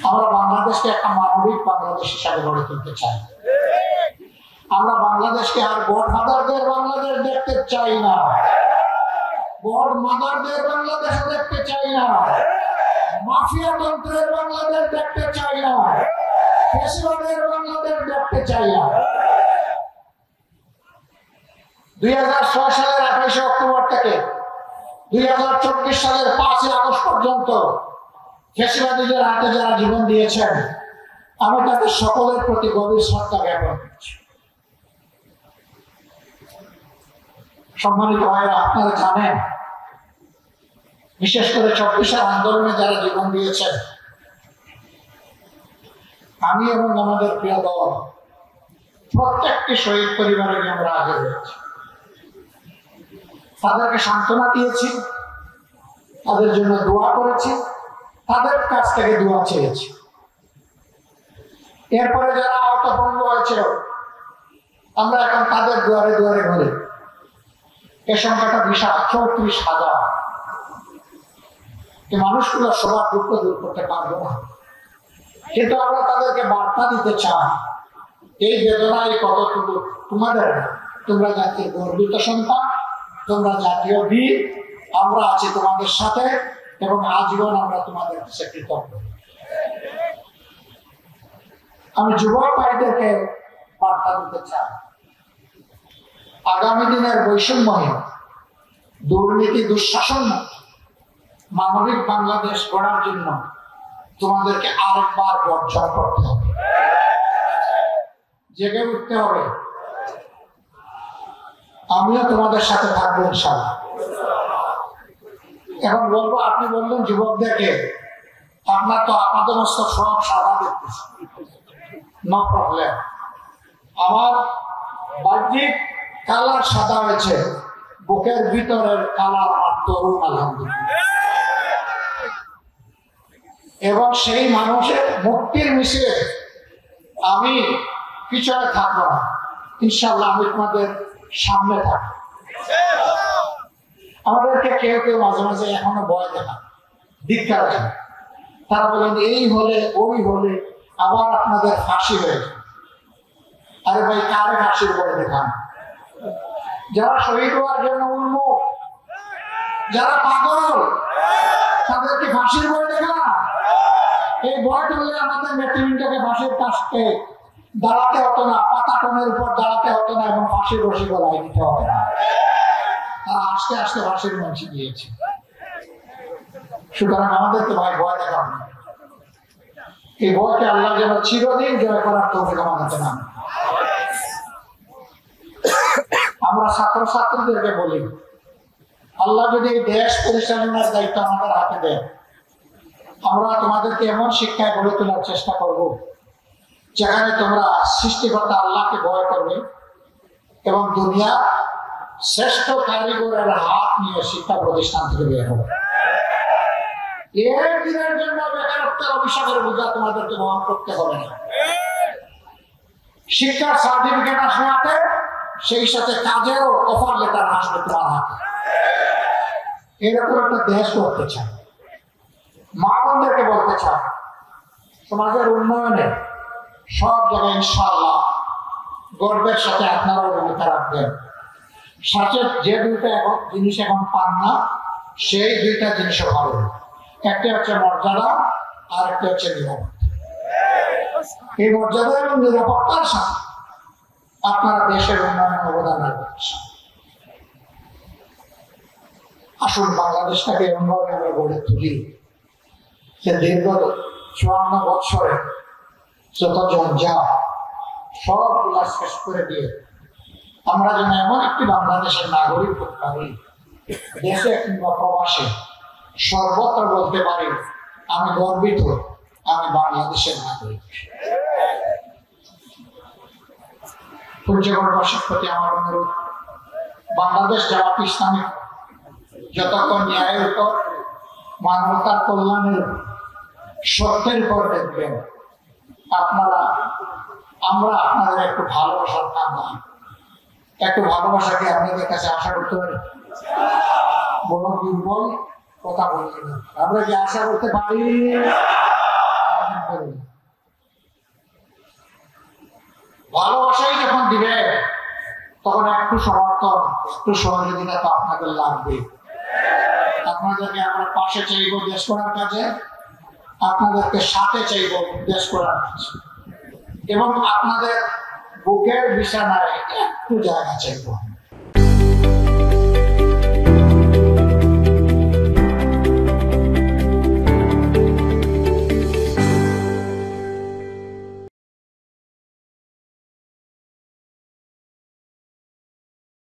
আমরা বাংলাদেশকে একটা মানবিক বাংলাদেশ হিসাবে গড়ে তুলতে চাই। আমরা বাংলাদেশকে আর গডফাদারদের বাংলাদেশ দেখতে চাই না, গড মাদারদের বাংলাদেশ দেখতে চাই না, মাফিয়া তন্ত্রের বাংলাদেশ দেখতে চাই না, ফ্যাসিবাদের বাংলাদেশ দেখতে চাই না। 2006 সালের 28 অক্টোবর থেকে 2024 সালের 5 আগস্ট পর্যন্ত ফ্যাসিবাদীদের হাতে যারা জীবন দিয়েছেন, আমি তাদের সকলের প্রতি গভীর শ্রদ্ধা জ্ঞাপন করছি। সম্মানিত ভাইরা, আপনারা জানেন, বিশেষ করে 24 আন্দোলনে যারা জীবন দিয়েছেন, আমি এবং আমাদের প্রিয় দল প্রত্যেকটি শহীদ পরিবারে আমরা আগে রয়েছি। তাদেরকে সান্ত্বনা দিয়েছি, তাদের জন্য দোয়া করেছি, তাদের কাছ থেকে দোয়া চেয়েছি। এরপরে যারা আহতভঙ্গ হয়েছে, আমরা এখন তাদের দুয়ারে দুয়ারে ঘুরি। এ সংখ্যাটা বিশাল, 34,000। এই মানুষগুলো সবার দুঃখ দূর করতে পারবো না, কিন্তু আমরা তাদেরকে বার্তা দিতে চাই, এই বেদনায় কতটুকু তোমাদের, তোমরা জাতির গর্বিত সন্তান, তোমরা জাতীয় বীর, আমরা আছি তোমাদের সাথে এবং আজীবন আমরা তোমাদের কাছে কৃতজ্ঞ। আমি যুবক ভাইদেরকে বার্তা দিতে চাই, আগামী দিনের বৈষম্যহীন, দুর্নীতি দুঃশাসন মানবিক বাংলাদেশ গড়ার জন্য তোমাদেরকে আরেকবার বর্জন করতে হবে, জেগে উঠতে হবে। আমিও তোমাদের সাথে থাকবো ইনশাআল্লাহ। এখন বলবো, আপনি বললেন যুবকদেরকে, আপনার তো আপনাদের মস্ত সব সাদা দেখতেছে, নো প্রবলেম। আমার বাহ্যিক কালার সাদা হয়েছে, বুকের ভিতরের কালার আর তরুণ, আলহামদুলিল্লাহ। এবং সেই মানুষের মুক্তির মিছিলে আমি পিছনে থাকবো না, ইনশাআল্লাহ আমি তোমাদের সামনে থাকবো। আমাদেরকে কেউ কেউ মাঝে মাঝে এখনো ভয় দেখা, ধিক্কার আছে, তারা বলেন এই হলে ওই হলে আবার আপনাদের ফাঁসি হয়ে যায়। আরে ভাই, কারে ফাঁসির ভয় দেখান? যারা শহীদ হওয়ার জন্য উন্মুখ, যারা পাগল, তাদেরকে ফাঁসির ভয় দেখা। এই ভয় করলে আমাদের নেতৃবৃন্দকে ফাঁসির কাছে দাঁড়াতে হতো না, পাতাটনের উপর দাঁড়াতে হতো না এবং ফাঁসির রশি গলায় দিতে হতো না। তারা আস্তে আস্তে ফাঁসির মঞ্চে দিয়েছে। সুতরাং আমাদেরকে ভাই ভয় দেখাবো না। এই ভয়কে আল্লাহ যেন চিরদিন জয় করার তৌফিক আমাদেরকে না। আমরা ছাত্রছাত্রীদেরকে বলি, আল্লাহ যদি এই দেশ পরিচালনার দায়িত্ব আমাদের হাতে দেয়, আমরা তোমাদেরকে এমন শিক্ষায় গড়ে তোলার চেষ্টা করব যেখানে তোমরা সৃষ্টিকর্তা আল্লাহকে ভয় করবে এবং দুনিয়া শ্রেষ্ঠ কারিগরের হাত নিয়ে শিক্ষা প্রতিষ্ঠান থেকে বের হবে। এর দিনের জন্য বেকারত্বের অভিশাপের বোঝা তোমাদেরকে বহন করতে হবে না। শিক্ষার সার্টিফিকেট আসবে হাতে, সেই সাথে কাজেরও অফার লেটার আসবে তোমার হাতে। এরকম একটা দেশ করতে চাই। মা বোনদেরকে বলতে চাই, সমাজের উন্নয়নে সব জায়গায় ইনশাআল্লাহ গর্বের সাথে আপনারাও ভূমিকা রাখবেন। সাথে যে দুইটা জিনিস এখন পান না, সেই দুইটা জিনিসও পাবেন। একটা হচ্ছে মর্যাদা, আর একটা হচ্ছে নিরাপত্তা। এই মর্যাদা এবং নিরাপত্তার সাথে আপনারা দেশের উন্নয়নে অবদান রাখবেন। আসুন বাংলাদেশটাকে এমনভাবে আমরা গড়ে তুলি যে দীর্ঘ 54 বছরে যত জঞ্জাল সবগুলা শেষ করে দিয়ে আমরা যেন এমন একটি বাংলাদেশের নাগরিক হতে পারি, দেশে কিংবা প্রবাসে সর্বত্র বলতে পারি আমি গর্বিত, আমি বাংলাদেশের নাগরিক। পরিচয়বাসীর প্রতি আমার অনুরোধ, বাংলাদেশ জামাত ইসলামী যতক্ষণ ন্যায়ের উপর, মানবতার কল্যাণের, সত্যের উপর দেখবেন, আপনারা আমরা আপনাদের একটু ভালোবাসার কামনা, একটু ভালোবাসাকে আপনাদের কাছে আশা করতে পারি। বড় দুর্বল কথা বলি না, আমরা কি আশা করতে পারি? দিবে তখন একটু সমর্থন, একটু সহযোগিতা তো আপনাদের লাগবে। আপনাদেরকে আমরা পাশে চাইব দেশ করার কাজে, আপনাদেরকে সাথে চাইব দেশ করার কাজে, এবং আপনাদের বুকের বিছানায় একটু জায়গা চাইব।